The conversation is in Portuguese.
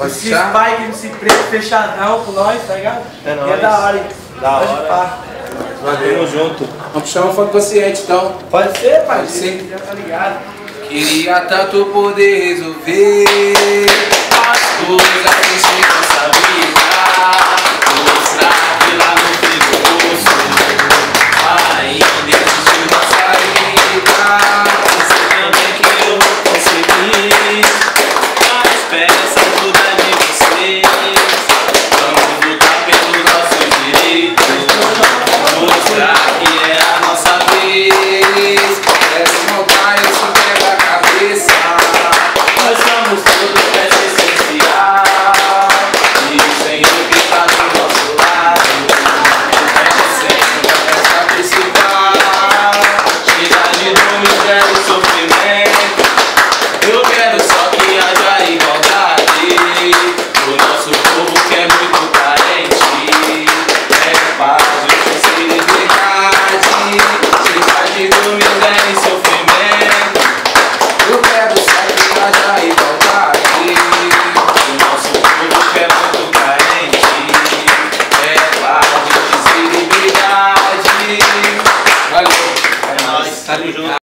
Pode esse puxar? Spike, esse preto fechadão com nós, tá ligado? É nóis. E é da hora, hein? Da Pode hora. pá. Tamo junto. Vamos puxar uma foto consciente então. Pode ser, pai? Sim. Já tá ligado. Queria tanto poder resolver as coisas desse nossa vida. Mostrar que lá no fim do poço ainda existe uma saída. Você também que eu vou conseguir. Mas peça ajuda de vocês. Vamos lutar pelos nossos direitos. Mostrar que é a nossa vez. Quero montar esse quebra-cabeça. Nós somos todos peça essencial. E o Senhor que está do nosso lado é sempre a peça principal. Chega de dor e zero sofrimento. Eu quero só que haja igualdade. O nosso povo que é muito carente é paz, justiça e liberdade. Chega de dor, miséria e sofrimento. Eu quero só que haja igualdade.